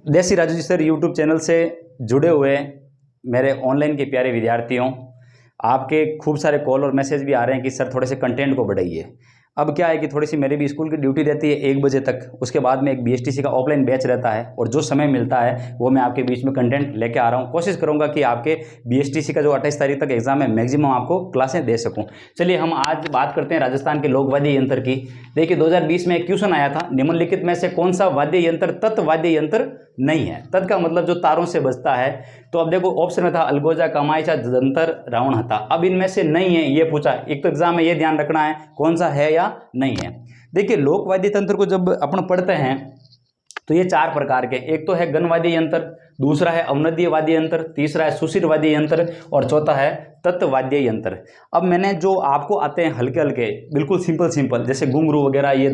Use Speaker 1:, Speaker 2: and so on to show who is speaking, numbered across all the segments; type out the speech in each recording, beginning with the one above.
Speaker 1: देसी Raju ji sir YouTube channel से जुड़े हुए मेरे ऑनलाइन के प्यारे विद्यार्थियों, आपके खूब सारे कॉल और मैसेज भी आ रहे हैं कि सर थोड़े से कंटेंट को बढ़ाइए। अब क्या है कि थोड़ी सी मेरी भी स्कूल की ड्यूटी रहती है 1 बजे तक, उसके बाद में एक बीएसटीसी का ऑफलाइन बैच रहता है और जो समय मिलता है वो मैं आपके बीच में कंटेंट लेके आ रहा हूँ। कोशिश करूँगा कि आपके बीएसटीसी का जो 28 तारीख तक एग्जाम है मैक्सिमम आपको क्लासें दे सकूँ। चलिए हम आज बात करते हैं राजस्थान के लोक वाद्य यंत्र की। देखिए 2020 में एक क्वेश्चन आया था, निम्नलिखित में से कौन सा वाद्य यंत्र तत् वाद्य यंत्र नहीं है। तत् का मतलब जो तारों से बजता है। तो अब देखो ऑप्शन में था अलगोजा, कामायचा, जंतर, रावण हत्था। अब इनमें से नहीं है ये पूछा, एक तो एग्जाम में ये ध्यान रखना है कौन सा है या नहीं है। देखिए लोक वाद्य तंत्र को जब अपन पढ़ते हैं तो ये 4 प्रकार के, एक तो है गण वाद्य यंत्र, दूसरा है अवनदीय वाद्य यंत्र, तीसरा है सुशिर वाद्य यंत्र और चौथा है तत् वाद्य यंत्र। अब मैंने जो आपको आते हैं हल्के हल्के बिल्कुल सिंपल जैसे घुंघरू वगैरह, ये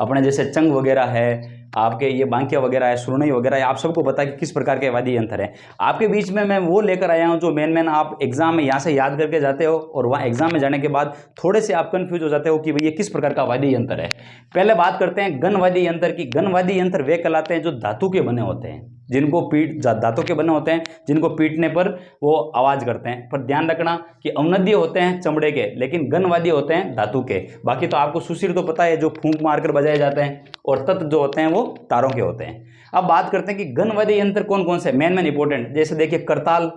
Speaker 1: अपने जैसे चंग वगैरह है, आपके ये बांकिया वगैरह है, सुरनई वगैरह है, आप सबको पता है कि किस प्रकार के वाद्य यंत्र है। आपके बीच में मैं वो लेकर आया हूँ जो मेन आप एग्जाम में यहाँ से याद करके जाते हो और वहाँ एग्जाम में जाने के बाद थोड़े से आप कंफ्यूज हो जाते हो कि भाई ये किस प्रकार का वाद्य यंत्र है। पहले बात करते हैं गण वाद्य यंत्र की। गण वाद्य यंत्र वे कहलाते हैं जो धातु के बने होते हैं, जिनको धातु के बने होते हैं, जिनको पीटने पर वो आवाज करते हैं। पर ध्यान रखना कि अवनद्य होते हैं चमड़े के, लेकिन गण वाद्य होते हैं धातु के। बाकी तो आपको सुशिर तो पता है जो फूंक मारकर बजाए जाते हैं, और तत् जो होते हैं वो तारों के होते हैं। अब बात करते हैं कि गण वाद्य यंत्र कौन कौन से मेन इंपॉर्टेंट, जैसे देखिए करताल,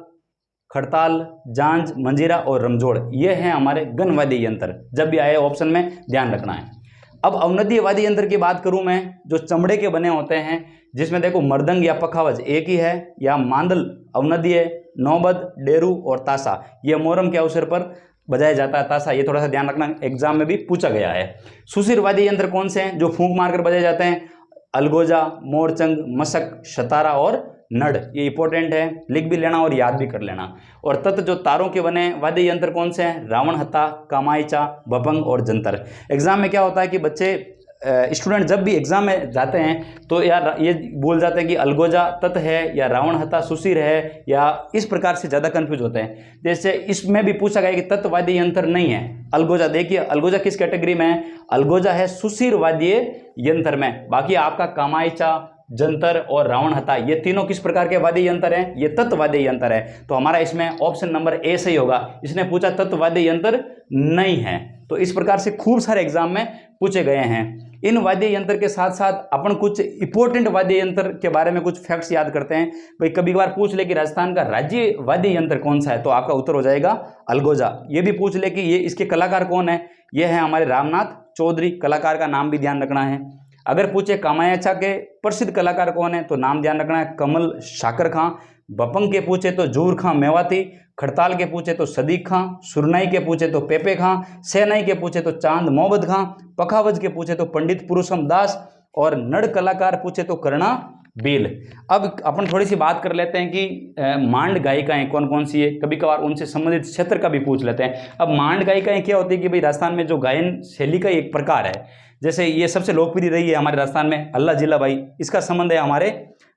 Speaker 1: खड़ताल, जांज, मंजीरा और रमजोड़, ये हैं हमारे गण वाद्य यंत्र। जब भी आए ऑप्शन में ध्यान रखना है। अब अवनदीय वाद्य यंत्र की बात करूं मैं, जो चमड़े के बने होते हैं, जिसमें देखो मृदंग या पखावज एक ही है, या मांदल अवनदीय, नौबद, डेरू और ताशा, ये मोहर्रम के अवसर पर बजाया जाता है ताशा। ये थोड़ा सा ध्यान रखना, एग्जाम में भी पूछा गया है। सुशिर वाद्य यंत्र कौन से हैं जो फूंक मारकर बजाए जाते हैं? अलगोजा, मोरचंग, मशक, शतारा और नड़, ये इंपॉर्टेंट है, लिख भी लेना और याद भी कर लेना। और तत् जो तारों के बने वाद्य यंत्र कौन से हैं? रावण हत्था, कामायचा, भभंग और जंतर। एग्जाम में क्या होता है कि बच्चे स्टूडेंट जब भी एग्जाम में जाते हैं तो यार ये बोल जाते हैं कि अलगोजा तत् है या रावण हत्था सुशिर है, या इस प्रकार से ज़्यादा कंफ्यूज होते हैं। जैसे इसमें भी पूछा गया कि तत् वाद्य यंत्र नहीं है अलगोजा। देखिए अलगोजा किस कैटेगरी में है? अलगोजा है सुशिर वाद्य यंत्र में। बाकी आपका कामायचा, जंतर और रावण हत्था, ये तीनों किस प्रकार के वाद्य यंत्र हैं? ये तत् वाद्य यंत्र है। तो हमारा इसमें ऑप्शन नंबर ए सही होगा। इसने पूछा तत् वाद्य यंत्र नहीं है। तो इस प्रकार से खूब सारे एग्जाम में पूछे गए हैं। इन वाद्य यंत्र के साथ साथ अपन कुछ इंपॉर्टेंट वाद्य यंत्र के बारे में कुछ फैक्ट्स याद करते हैं। भाई कभी कभार पूछ ले कि राजस्थान का राज्य वाद्य यंत्र कौन सा है, तो आपका उत्तर हो जाएगा अलगोजा। ये भी पूछ ले कि ये इसके कलाकार कौन है, ये है हमारे रामनाथ चौधरी, कलाकार का नाम भी ध्यान रखना है। अगर पूछे कामायचा के प्रसिद्ध कलाकार कौन है, तो नाम ध्यान रखना है कमल शाकर खां। बपंग के पूछे तो जूर खां मेवाती, खड़ताल के पूछे तो सदीक खां, सुरनाई के पूछे तो पेपे खां, सेनाई के पूछे तो चांद मोहम्मद खां, पखावज के पूछे तो पंडित पुरुषम दास, और नड़ कलाकार पूछे तो कर्णा बेल। अब अपन थोड़ी सी बात कर लेते हैं कि मांड गायिकाएं कौन कौन सी है, कभी कभार उनसे संबंधित क्षेत्र का भी पूछ लेते हैं। अब मांड गायिकाएं क्या होती है कि भाई राजस्थान में जो गायन शैली का एक प्रकार है, जैसे ये सबसे लोकप्रिय रही है हमारे राजस्थान में अल्लाह जिला बाई, इसका संबंध है हमारे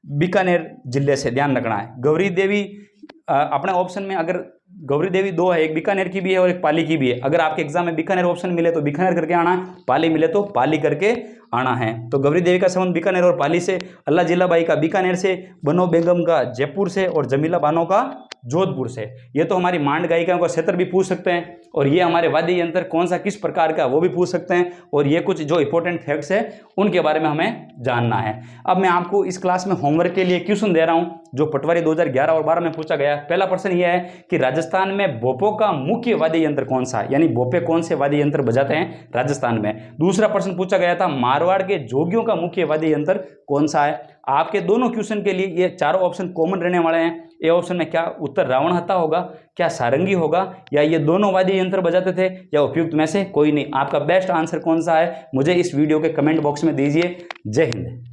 Speaker 1: बीकानेर जिले से, ध्यान रखना है। गौरी देवी अपने ऑप्शन में अगर गौरी देवी 2 है, एक बीकानेर की भी है और एक पाली की भी है। अगर आपके एग्जाम में बीकानेर ऑप्शन मिले तो बीकानेर करके आना है, पाली मिले तो पाली करके आना है। तो गौरी देवी का संबंध बीकानेर और पाली से, अल्लाह जिला बाई का बीकानेर से, बनो बेगम का जयपुर से और जमीला बानो का जोधपुर से। ये तो हमारी मांड गायिकाओं का क्षेत्र भी पूछ सकते हैं, और ये हमारे वाद्य यंत्र कौन सा किस प्रकार का वो भी पूछ सकते हैं, और ये कुछ जो इंपॉर्टेंट फैक्ट्स है उनके बारे में हमें जानना है। अब मैं आपको इस क्लास में होमवर्क के लिए क्वेश्चन दे रहा हूं जो पटवारी 2011 और 12 में पूछा गया। पहला प्रश्न ये है कि राजस्थान में भोपों का मुख्य वाद्य यंत्र कौन सा है, यानी भोपे कौन से वाद्य यंत्र बजाते हैं राजस्थान में। दूसरा प्रश्न पूछा गया था मारवाड़ के जोगियों का मुख्य वाद्य यंत्र कौन सा है। आपके दोनों क्वेश्चन के लिए ये चारों ऑप्शन कॉमन रहने वाले हैं। ए ऑप्शन में क्या उत्तर रावण हत्था होगा, क्या सारंगी होगा, या ये दोनों वाद्य यंत्र बजाते थे, या उपयुक्त में से कोई नहीं। आपका बेस्ट आंसर कौन सा है मुझे इस वीडियो के कमेंट बॉक्स में दीजिए। जय हिंद।